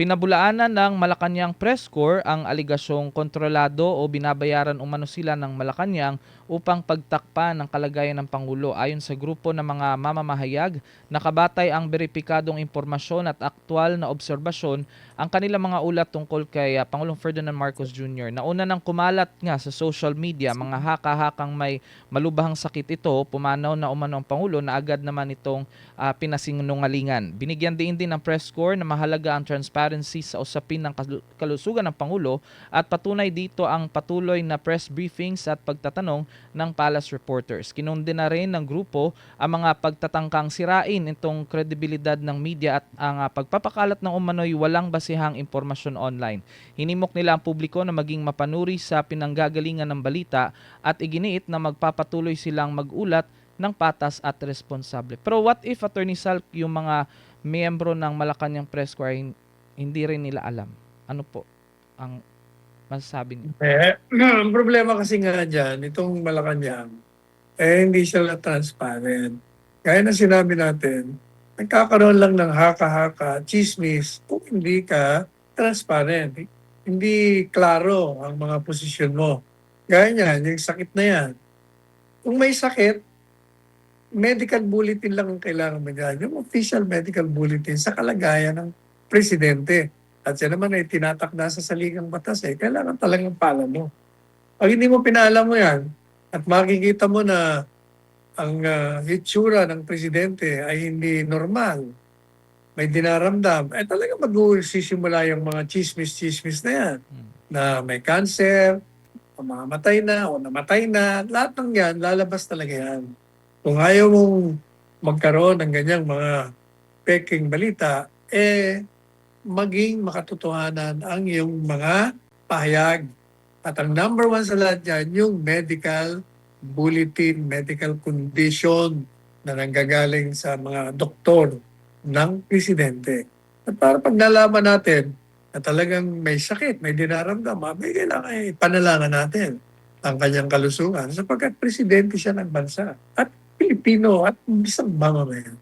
Pinabulaanan ng Malacanang Press Corps ang aligasyong kontrolado o binabayaran umano sila ng Malacanang upang pagtakpan ng kalagayan ng Pangulo. Ayon sa grupo ng mga mamamahayag, nakabatay ang beripikadong impormasyon at aktwal na obserbasyon ang kanilang mga ulat tungkol kay Pangulong Ferdinand Marcos Jr. Nauna nang kumalat nga sa social media mga haka-hakang may malubhang sakit ito, pumanaw na umano ang Pangulo na agad naman itong pinasinungalingan. Binigyan din ng press corps na mahalaga ang transparency sa usapin ng kalusugan ng Pangulo at patunay dito ang patuloy na press briefings at pagtatanong ng palace reporters. Kinundi na rin ng grupo ang mga pagtatangkang sirain itong kredibilidad ng media at ang pagpapakalat ng umano'y walang basihang impormasyon online. Hinimok nila ang publiko na maging mapanuri sa pinanggagalingan ng balita at iginiit na magpapatuloy silang mag-ulat ng patas at responsable. Pero what if, Attorney Sal, yung mga miyembro ng Malacanang Press Corps hindi rin nila alam? Ano po ang masasabi niyo? Ang problema kasi nga dyan, itong Malacanang, hindi sila transparent. Gaya na sinabi natin, nagkakaroon lang ng haka-haka, chismis, kung hindi ka transparent. Hindi klaro ang mga posisyon mo. Gaya niyan, yung sakit na yan. Kung may sakit, medical bulletin lang ang kailangan mo dyan. Yung official medical bulletin sa kalagayan ng presidente. At yan naman ay tinatakda sa saligang batas kailangan talagang paalam mo. Pag hindi mo pinaalam mo yan, at makikita mo na ang hitsura ng presidente ay hindi normal, may dinaramdam, talagang mag-usisimula yung mga chismis-chismis na yan. Na may cancer, o mamamatay na, o namatay na, lahat ng yan, lalabas talaga yan. Kung ayaw mong magkaroon ng ganyang mga peking balita, maging makatotohanan ang iyong mga pahayag. At ang number one sa lahat yan, yung medical bulletin, medical condition na nanggagaling sa mga doktor ng presidente. At para pag nalaman natin na talagang may sakit, may dinaramdam, may kailangan panalanan natin ang kanyang kalusugan sapagkat presidente siya ng bansa at Pilipino at isang mamamayan.